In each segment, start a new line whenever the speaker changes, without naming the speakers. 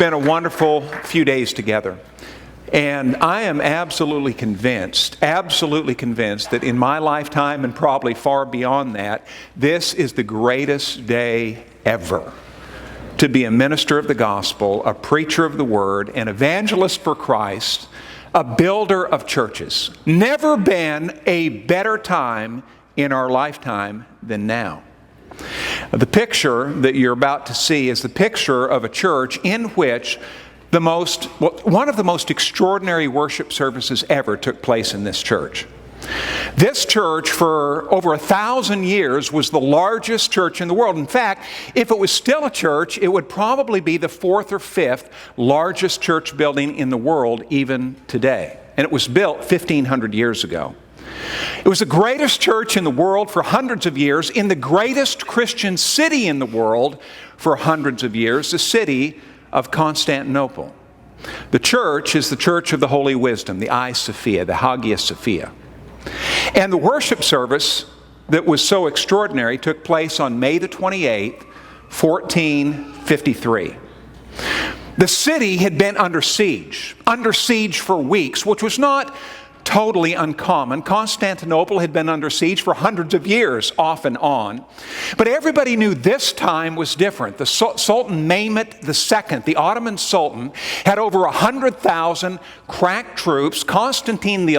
been a wonderful few days together. And I am absolutely convinced that in my lifetime and probably far beyond that, this is the greatest day ever to be a minister of the gospel, a preacher of the word, an evangelist for Christ, a builder of churches. Never been a better time in our lifetime than now. The picture that you're about to see is the picture of a church in which one of the most extraordinary worship services ever took place in this church. This church for over 1,000 years was the largest church in the world. In fact, if it was still a church, it would probably be the fourth or fifth largest church building in the world even today. And it was built 1,500 years ago. It was the greatest church in the world for hundreds of years, in the greatest Christian city in the world for hundreds of years, the city of Constantinople. The church is the Church of the Holy Wisdom, the Hagia Sophia, the Hagia Sophia. And the worship service that was so extraordinary took place on May the 28th, 1453. The city had been under siege for weeks, which was not totally uncommon. Constantinople had been under siege for hundreds of years, off and on. But everybody knew this time was different. The Sultan Mehmet II, the Ottoman Sultan, had over 100,000 crack troops. Constantine XI,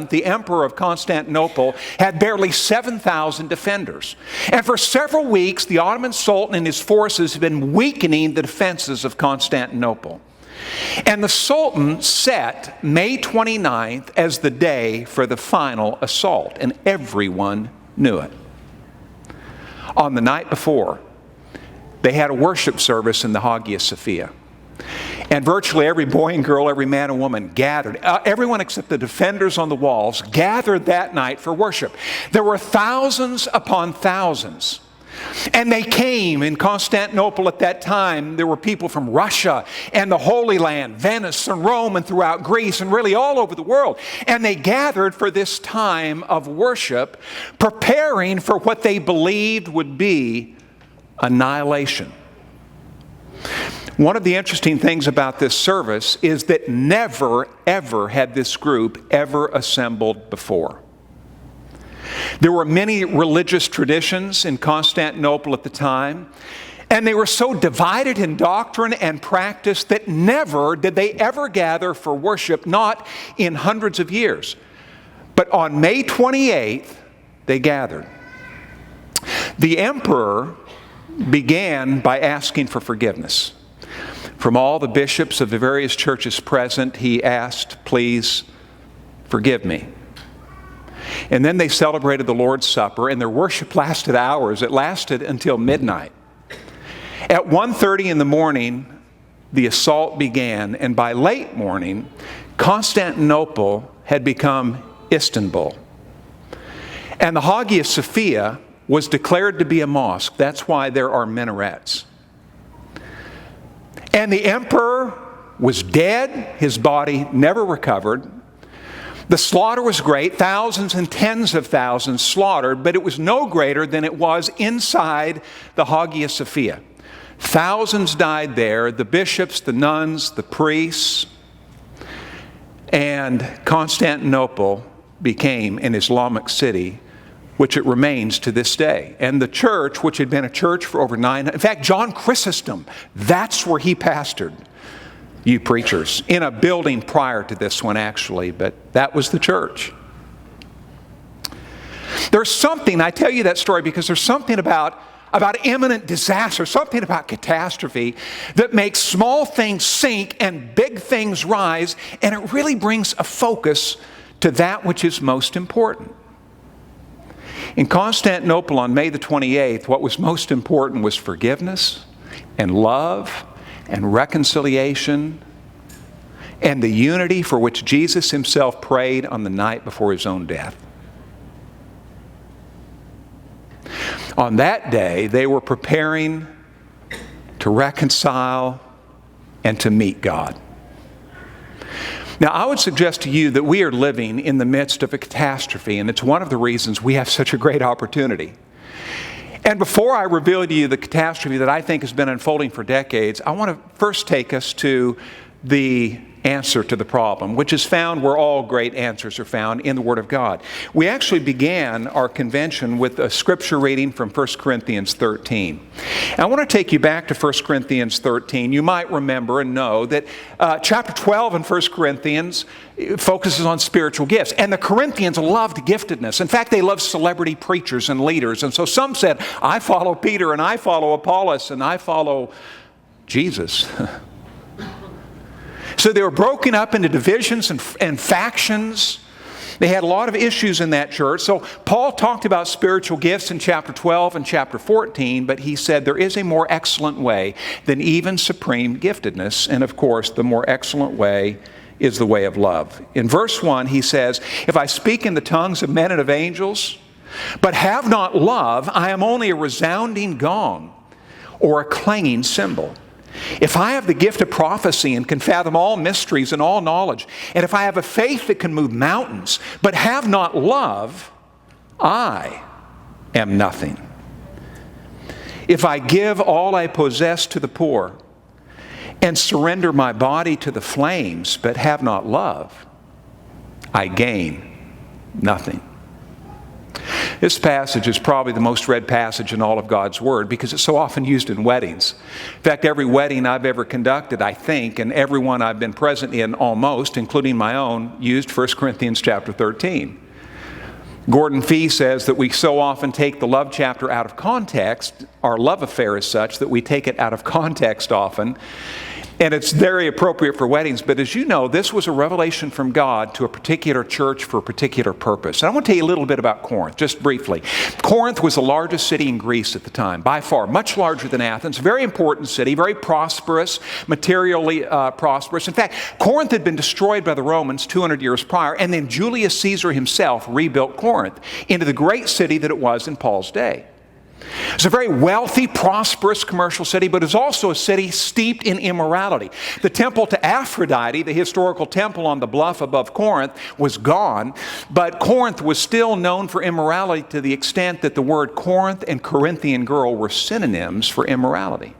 the Emperor of Constantinople, had barely 7,000 defenders. And for several weeks, the Ottoman Sultan and his forces had been weakening the defenses of Constantinople. And the Sultan set May 29th as the day for the final assault, and everyone knew it. On the night before, they had a worship service in the Hagia Sophia. And virtually every boy and girl, every man and woman gathered. Everyone except the defenders on the walls gathered that night for worship. There were thousands upon thousands. And they came in Constantinople at that time. There were people from Russia and the Holy Land, Venice and Rome and throughout Greece and really all over the world. And they gathered for this time of worship, preparing for what they believed would be annihilation. One of the interesting things about this service is that never, ever had this group ever assembled before. There were many religious traditions in Constantinople at the time, and they were so divided in doctrine and practice that never did they ever gather for worship, not in hundreds of years. But on May 28th, they gathered. The emperor began by asking for forgiveness. From all the bishops of the various churches present, he asked, "Please forgive me." And then they celebrated the Lord's Supper, and their worship lasted hours. It lasted until midnight. At 1:30 in the morning, the assault began, and by late morning, Constantinople had become Istanbul. And the Hagia Sophia was declared to be a mosque. That's why there are minarets. And the emperor was dead. His body never recovered. The slaughter was great, thousands and tens of thousands slaughtered, but it was no greater than it was inside the Hagia Sophia. Thousands died there, the bishops, the nuns, the priests, and Constantinople became an Islamic city, which it remains to this day. And the church, which had been a church for over 900, in fact, John Chrysostom, that's where he pastored. You preachers, in a building prior to this one actually, but that was the church. There's something, I tell you that story because there's something about imminent disaster, something about catastrophe that makes small things sink and big things rise, and it really brings a focus to that which is most important. In Constantinople on May the 28th, what was most important was forgiveness and love and reconciliation, and the unity for which Jesus himself prayed on the night before his own death. On that day, they were preparing to reconcile and to meet God. Now, I would suggest to you that we are living in the midst of a catastrophe, and it's one of the reasons we have such a great opportunity. And before I reveal to you the catastrophe that I think has been unfolding for decades, I want to first take us to the answer to the problem, which is found where all great answers are found, in the Word of God. We actually began our convention with a scripture reading from 1 Corinthians 13. And I want to take you back to 1 Corinthians 13. You might remember and know that chapter 12 in 1 Corinthians focuses on spiritual gifts. And the Corinthians loved giftedness. In fact, they loved celebrity preachers and leaders. And so some said, I follow Peter, and I follow Apollos, and I follow Jesus. So they were broken up into divisions and factions. They had a lot of issues in that church. So Paul talked about spiritual gifts in chapter 12 and chapter 14, but he said there is a more excellent way than even supreme giftedness. And of course, the more excellent way is the way of love. In verse 1, he says, if I speak in the tongues of men and of angels, but have not love, I am only a resounding gong or a clanging cymbal. If I have the gift of prophecy and can fathom all mysteries and all knowledge, and if I have a faith that can move mountains, but have not love, I am nothing. If I give all I possess to the poor and surrender my body to the flames, but have not love, I gain nothing. This passage is probably the most read passage in all of God's Word because it's so often used in weddings. In fact, every wedding I've ever conducted, I think, and every one I've been present in almost, including my own, used 1 Corinthians chapter 13. Gordon Fee says that we so often take the love chapter out of context. Our love affair is such that we take it out of context often. And it's very appropriate for weddings. But as you know, this was a revelation from God to a particular church for a particular purpose. And I want to tell you a little bit about Corinth, just briefly. Corinth was the largest city in Greece at the time, by far, much larger than Athens. Very important city, very prosperous, materially prosperous. In fact, Corinth had been destroyed by the Romans 200 years prior, and then Julius Caesar himself rebuilt Corinth into the great city that it was in Paul's day. It's a very wealthy, prosperous commercial city, but it's also a city steeped in immorality. The temple to Aphrodite, the historical temple on the bluff above Corinth, was gone, but Corinth was still known for immorality to the extent that the word Corinth and Corinthian girl were synonyms for immorality.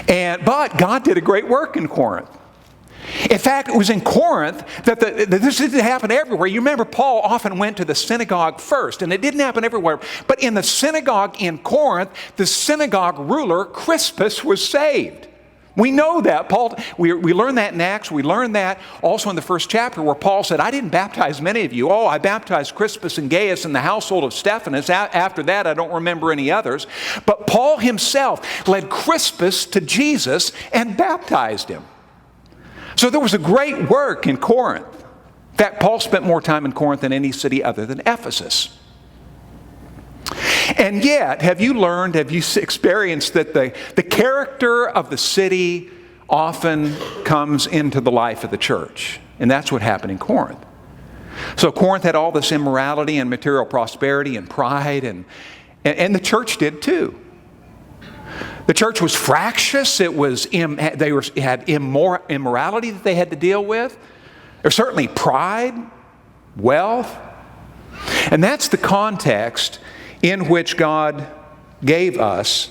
But God did a great work in Corinth. In fact, it was in Corinth that this didn't happen everywhere. You remember Paul often went to the synagogue first, and it didn't happen everywhere. But in the synagogue in Corinth, the synagogue ruler, Crispus, was saved. We know that. We learned that in Acts. We learned that also in the first chapter where Paul said, I didn't baptize many of you. Oh, I baptized Crispus and Gaius in the household of Stephanas. After that, I don't remember any others. But Paul himself led Crispus to Jesus and baptized him. So there was a great work in Corinth. In fact, Paul spent more time in Corinth than any city other than Ephesus. And yet, have you experienced that the character of the city often comes into the life of the church? And that's what happened in Corinth. So Corinth had all this immorality and material prosperity and pride, and the church did too. The church was fractious. It had immorality that they had to deal with. There's certainly pride, wealth. And that's the context in which God gave us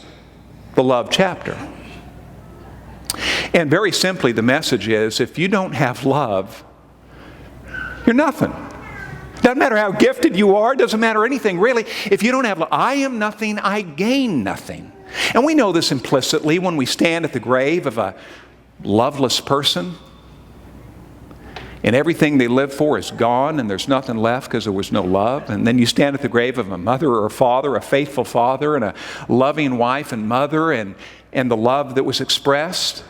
the love chapter. And very simply, the message is, if you don't have love, you're nothing. Doesn't matter how gifted you are. Doesn't matter anything, really. If you don't have love, I am nothing, I gain nothing. And we know this implicitly when we stand at the grave of a loveless person and everything they lived for is gone and there's nothing left because there was no love. And then you stand at the grave of a mother or a father, a faithful father and a loving wife and mother, and the love that was expressed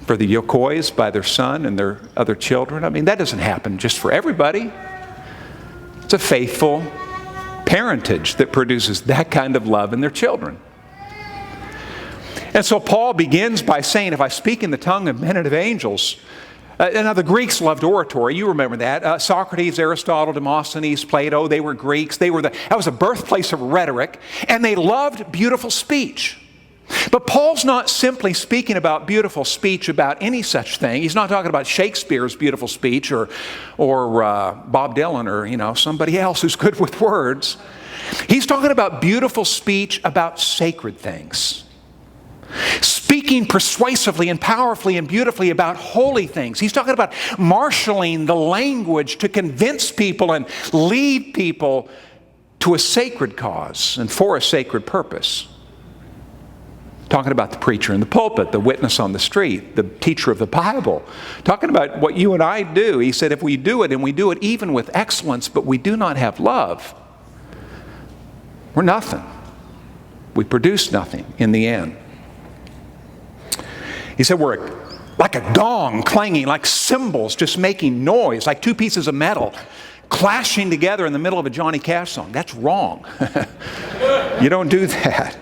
for the Yokois by their son and their other children. I mean, that doesn't happen just for everybody. It's a faithful parentage that produces that kind of love in their children. And so Paul begins by saying, if I speak in the tongue of men and of angels. Now the Greeks loved oratory. You remember that. Socrates, Aristotle, Demosthenes, Plato, they were Greeks. That was the birthplace of rhetoric. And they loved beautiful speech. But Paul's not simply speaking about beautiful speech about any such thing. He's not talking about Shakespeare's beautiful speech or Bob Dylan or somebody else who's good with words. He's talking about beautiful speech about sacred things. Speaking persuasively and powerfully and beautifully about holy things. He's talking about marshaling the language to convince people and lead people to a sacred cause and for a sacred purpose. Talking about the preacher in the pulpit, the witness on the street, the teacher of the Bible. Talking about what you and I do. He said if we do it, and we do it even with excellence, but we do not have love, we're nothing. We produce nothing in the end. He said we're like a gong clanging, like cymbals just making noise, like two pieces of metal clashing together in the middle of a Johnny Cash song. That's wrong. You don't do that.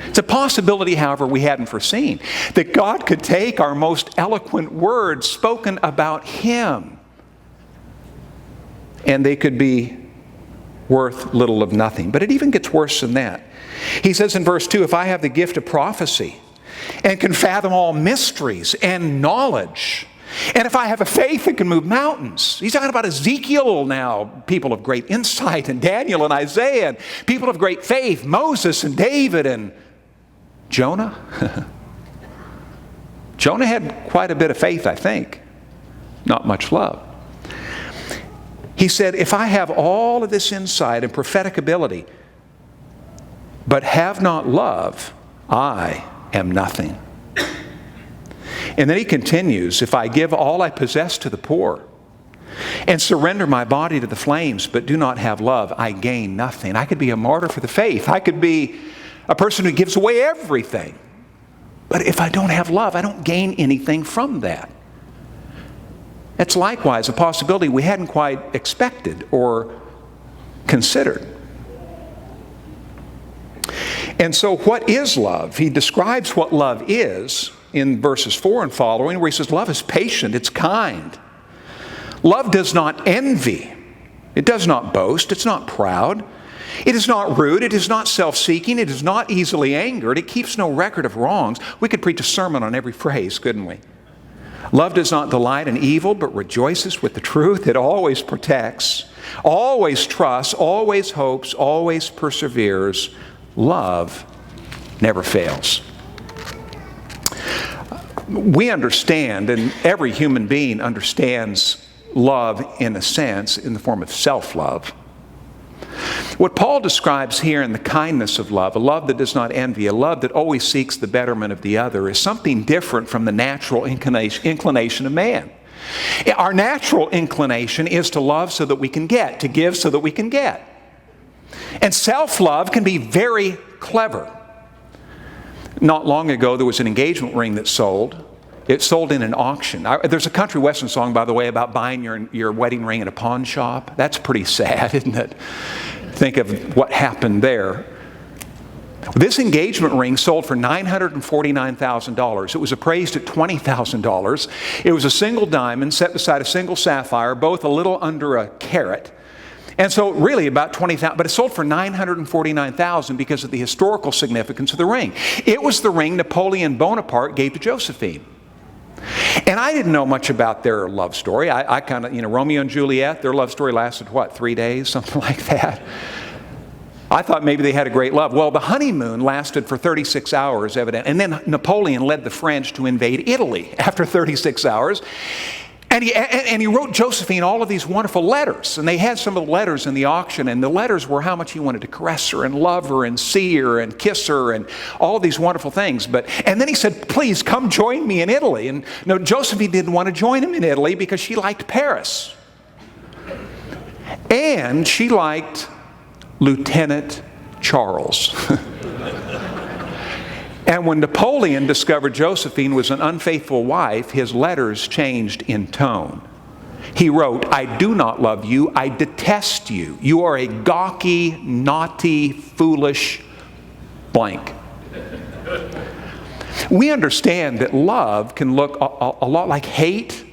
It's a possibility, however, we hadn't foreseen, that God could take our most eloquent words spoken about Him, and they could be worth little of nothing. But it even gets worse than that. He says in verse 2, if I have the gift of prophecy and can fathom all mysteries and knowledge, and if I have a faith that can move mountains. He's talking about Ezekiel now, people of great insight, and Daniel and Isaiah, and people of great faith, Moses and David and Jonah. Jonah had quite a bit of faith, I think. Not much love. He said, if I have all of this insight and prophetic ability, but have not love, I am nothing. And then he continues, if I give all I possess to the poor and surrender my body to the flames, but do not have love, I gain nothing. I could be a martyr for the faith. I could be a person who gives away everything. But if I don't have love, I don't gain anything from that. That's likewise a possibility we hadn't quite expected or considered. And so what is love? He describes what love is in verses 4 and following, where he says, love is patient, it's kind. Love does not envy. It does not boast. It's not proud. It is not rude. It is not self-seeking. It is not easily angered. It keeps no record of wrongs. We could preach a sermon on every phrase, couldn't we? Love does not delight in evil, but rejoices with the truth. It always protects, always trusts, always hopes, always perseveres. Love never fails. We understand, and every human being understands love in a sense, in the form of self-love. What Paul describes here in the kindness of love, a love that does not envy, a love that always seeks the betterment of the other, is something different from the natural inclination of man. Our natural inclination is to love so that we can get, to give so that we can get. And self-love can be very clever. Not long ago, there was an engagement ring that sold. It sold in an auction. There's a country western song, by the way, about buying your wedding ring in a pawn shop. That's pretty sad, isn't it? Think of what happened there. This engagement ring sold for $949,000. It was appraised at $20,000. It was a single diamond set beside a single sapphire, both a little under a carat. And so really about $20,000, but it sold for $949,000 because of the historical significance of the ring. It was the ring Napoleon Bonaparte gave to Josephine. And I didn't know much about their love story. I kind of, Romeo and Juliet, their love story lasted, 3 days? Something like that. I thought maybe they had a great love. Well, the honeymoon lasted for 36 hours, evidently. And then Napoleon led the French to invade Italy after 36 hours. And he wrote Josephine all of these wonderful letters. And they had some of the letters in the auction. And the letters were how much he wanted to caress her and love her and see her and kiss her and all these wonderful things. And then he said, please come join me in Italy. And no, Josephine didn't want to join him in Italy because she liked Paris. And she liked Lieutenant Charles. And when Napoleon discovered Josephine was an unfaithful wife, his letters changed in tone. He wrote, I do not love you, I detest you. You are a gawky, naughty, foolish blank. We understand that love can look a lot like hate,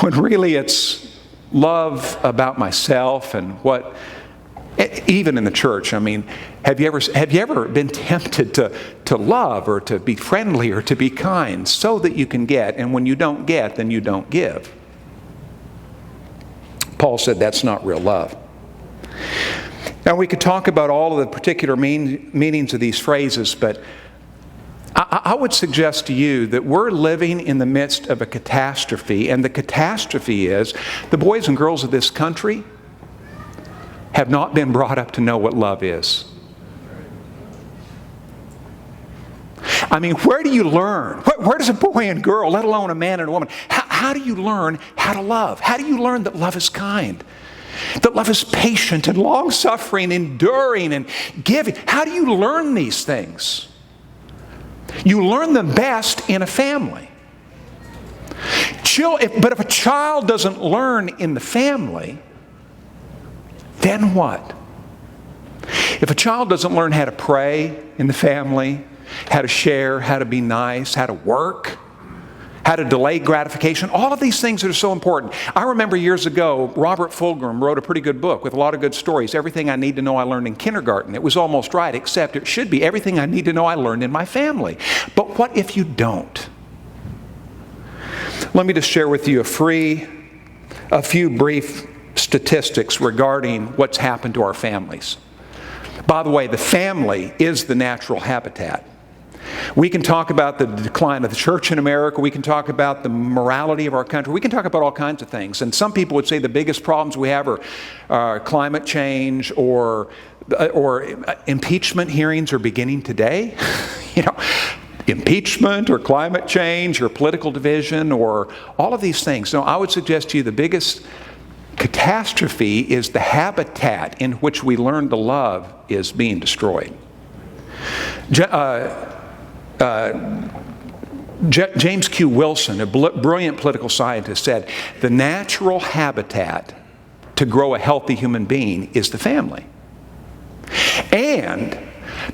when really it's love about myself and what... Even in the church, have you ever been tempted to love or to be friendly or to be kind so that you can get, and when you don't get, then you don't give? Paul said that's not real love. Now, we could talk about all of the particular meanings of these phrases, but I would suggest to you that we're living in the midst of a catastrophe, and the catastrophe is the boys and girls of this country have not been brought up to know what love is. I mean, where do you learn? Where does a boy and girl, let alone a man and a woman, how do you learn how to love? How do you learn that love is kind? That love is patient and long-suffering, enduring and giving? How do you learn these things? You learn them best in a family. But if a child doesn't learn in the family, then what? If a child doesn't learn how to pray in the family, how to share, how to be nice, how to work, how to delay gratification, all of these things that are so important. I remember years ago, Robert Fulghum wrote a pretty good book with a lot of good stories. Everything I Need to Know I Learned in Kindergarten. It was almost right, except it should be everything I need to know I learned in my family. But what if you don't? Let me just share with you a few brief statistics regarding what's happened to our families. By the way, the family is the natural habitat. We can talk about the decline of the church in America. We can talk about the morality of our country. We can talk about all kinds of things. And some people would say the biggest problems we have are climate change or impeachment hearings are beginning today. Impeachment or climate change or political division or all of these things. So I would suggest to you the biggest catastrophe is the habitat in which we learn to love is being destroyed. James Q. Wilson, a brilliant political scientist, said the natural habitat to grow a healthy human being is the family. And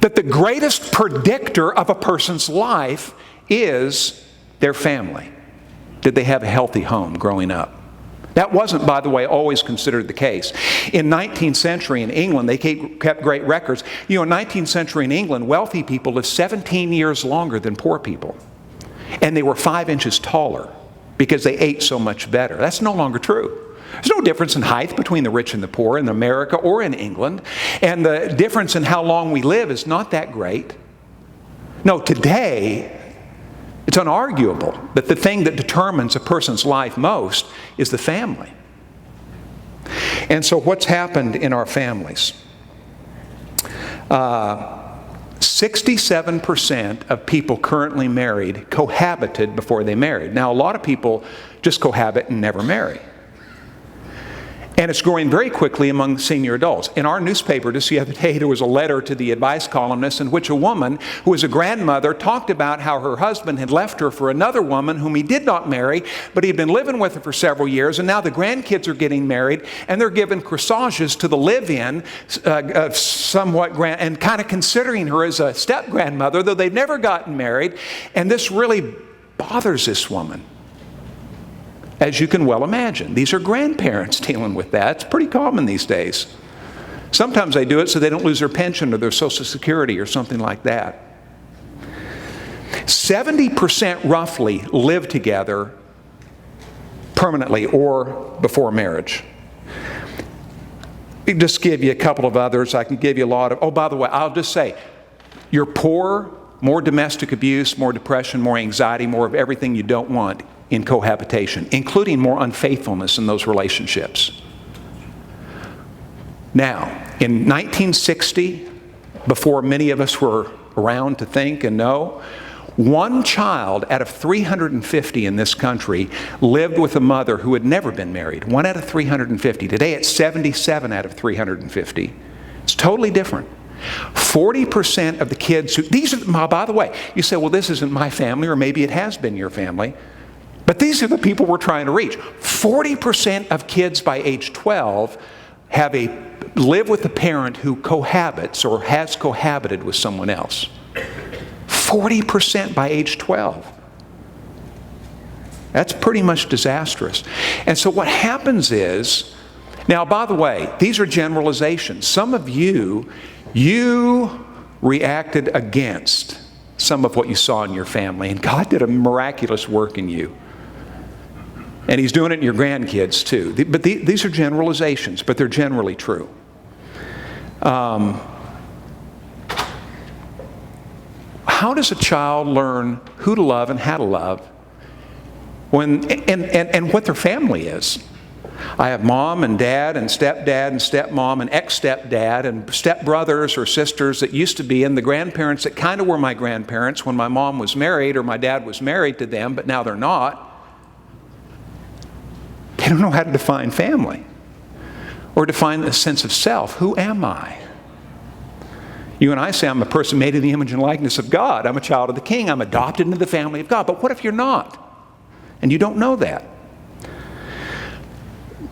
that the greatest predictor of a person's life is their family. Did they have a healthy home growing up? That wasn't, by the way, always considered the case. In 19th century in England, they kept great records. In 19th century in England, wealthy people lived 17 years longer than poor people. And they were 5 inches taller because they ate so much better. That's no longer true. There's no difference in height between the rich and the poor in America or in England. And the difference in how long we live is not that great. No, today, it's unarguable that the thing that determines a person's life most is the family. And so what's happened in our families? 67% of people currently married cohabited before they married. Now, a lot of people just cohabit and never marry. And it's growing very quickly among senior adults. In our newspaper just the other day, there was a letter to the advice columnist in which a woman who was a grandmother talked about how her husband had left her for another woman whom he did not marry, but he'd been living with her for several years, and now the grandkids are getting married, and they're given corsages to the live-in and kind of considering her as a step-grandmother, though they've never gotten married, and this really bothers this woman. As you can well imagine. These are grandparents dealing with that. It's pretty common these days. Sometimes they do it so they don't lose their pension or their Social Security or something like that. 70% roughly live together permanently or before marriage. I'll just give you a couple of others. I can give you a lot of, oh, by the way, I'll just say, you're poor, more domestic abuse, more depression, more anxiety, more of everything you don't want in cohabitation, including more unfaithfulness in those relationships. Now, in 1960, before many of us were around to think and know, one child out of 350 in this country lived with a mother who had never been married. 1 out of 350. Today it's 77 out of 350. It's totally different. 40% of the kids by the way, you say, well, this isn't my family, or maybe it has been your family. But these are the people we're trying to reach. 40% of kids by age 12 live with a parent who cohabits or has cohabited with someone else. 40% by age 12. That's pretty much disastrous. And so what happens is, now by the way, these are generalizations. Some of you reacted against some of what you saw in your family, and God did a miraculous work in you. And He's doing it in your grandkids too. But these are generalizations, but they're generally true. How does a child learn who to love and how to love and what their family is? I have mom and dad and stepdad and stepmom and ex-stepdad and stepbrothers or sisters that used to be, and the grandparents that kind of were my grandparents when my mom was married or my dad was married to them, but now they're not. They don't know how to define family or define the sense of self. Who am I? You and I say, I'm a person made in the image and likeness of God. I'm a child of the King. I'm adopted into the family of God. But what if you're not? And you don't know that.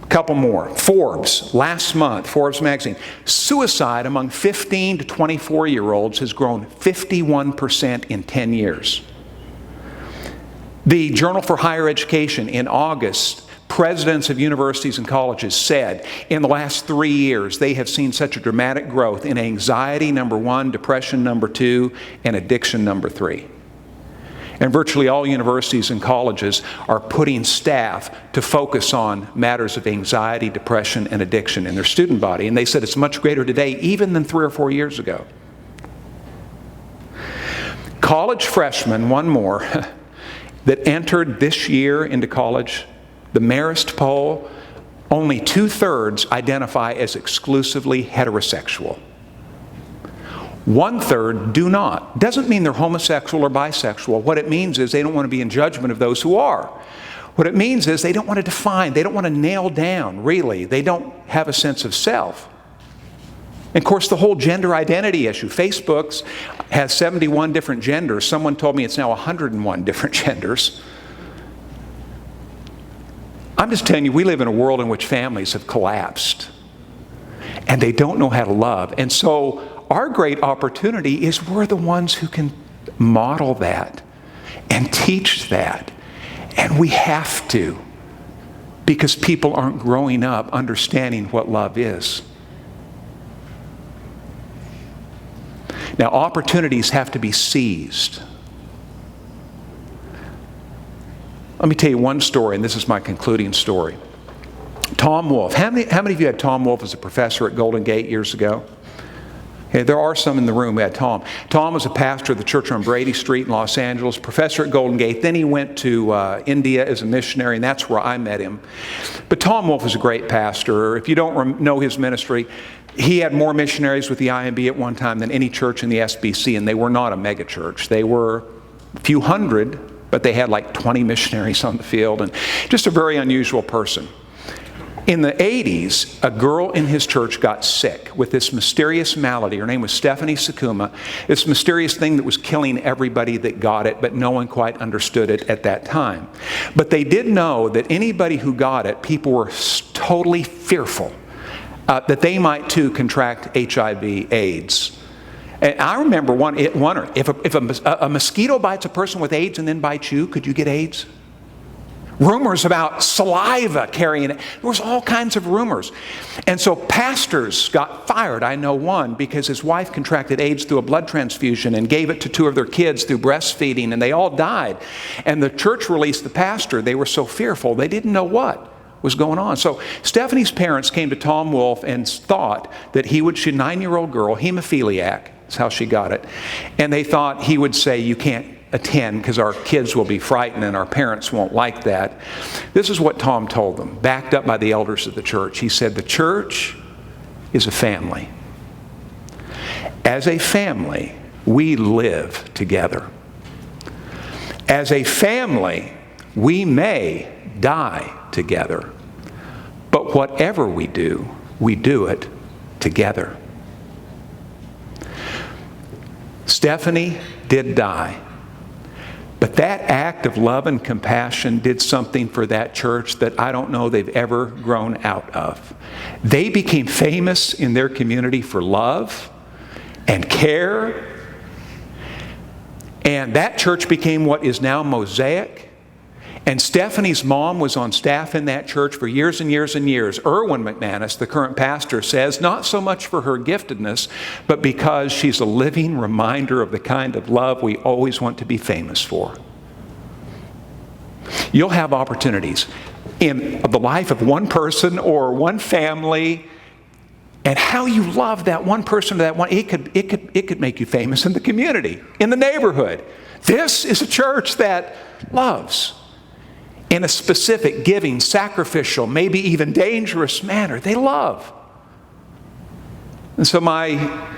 Couple more. Forbes, last month, Forbes magazine. Suicide among 15 to 24-year-olds has grown 51% in 10 years. The Journal for Higher Education in August, presidents of universities and colleges said in the last 3 years they have seen such a dramatic growth in anxiety, number 1, depression, number 2, and addiction, number 3. And virtually all universities and colleges are putting staff to focus on matters of anxiety, depression, and addiction in their student body. And they said it's much greater today even than 3 or 4 years ago. College freshmen, one more, that entered this year into college, the Marist poll, only 2/3 identify as exclusively heterosexual. 1/3 do not. Doesn't mean they're homosexual or bisexual. What it means is they don't want to be in judgment of those who are. What it means is they don't want to define, they don't want to nail down, really. They don't have a sense of self. And of course, the whole gender identity issue. Facebook has 71 different genders. Someone told me it's now 101 different genders. I'm just telling you, we live in a world in which families have collapsed. And they don't know how to love. And so our great opportunity is we're the ones who can model that and teach that. And we have to, because people aren't growing up understanding what love is. Now, opportunities have to be seized. Let me tell you one story, and this is my concluding story. Tom Wolfe. How many of you had Tom Wolfe as a professor at Golden Gate years ago? Okay, there are some in the room who had Tom. Tom was a pastor of the church on Brady Street in Los Angeles, professor at Golden Gate. Then he went to India as a missionary, and that's where I met him. But Tom Wolfe was a great pastor. If you don't know his ministry, he had more missionaries with the IMB at one time than any church in the SBC, and they were not a mega church. They were a few hundred, but they had like 20 missionaries on the field, and just a very unusual person. In the 80s, a girl in his church got sick with this mysterious malady. Her name was Stephanie Sakuma. This mysterious thing that was killing everybody that got it, but no one quite understood it at that time. But they did know that anybody who got it, people were totally fearful that they might too contract HIV/AIDS. And I remember wondering, if a mosquito bites a person with AIDS and then bites you, could you get AIDS? Rumors about saliva carrying it. There was all kinds of rumors. And so pastors got fired. I know one because his wife contracted AIDS through a blood transfusion and gave it to 2 of their kids through breastfeeding, and they all died. And the church released the pastor. They were so fearful, they didn't know what was going on. So Stephanie's parents came to Tom Wolfe and thought that she, a 9-year-old girl, hemophiliac, that's how she got it. And they thought he would say, you can't attend because our kids will be frightened and our parents won't like that. This is what Tom told them, backed up by the elders of the church. He said, the church is a family. As a family, we live together. As a family, we may die together. But whatever we do it together. Stephanie did die. But that act of love and compassion did something for that church that I don't know they've ever grown out of. They became famous in their community for love and care. And that church became what is now Mosaic. And Stephanie's mom was on staff in that church for years and years and years. Erwin McManus, the current pastor, says not so much for her giftedness, but because she's a living reminder of the kind of love we always want to be famous for. You'll have opportunities in the life of one person or one family And how you love that one person or that one, it could make you famous in the community, in the neighborhood. This is a church that loves in a specific, giving, sacrificial, maybe even dangerous manner. They love. And so my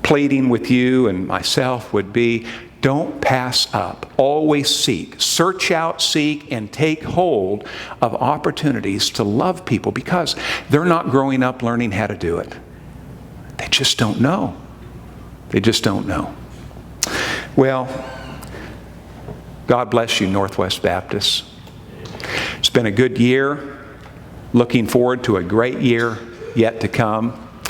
pleading with you and myself would be, don't pass up. Always seek. Search out, seek, and take hold of opportunities to love people because they're not growing up learning how to do it. They just don't know. They just don't know. Well, God bless you, Northwest Baptist. It's been a good year. Looking forward to a great year yet to come.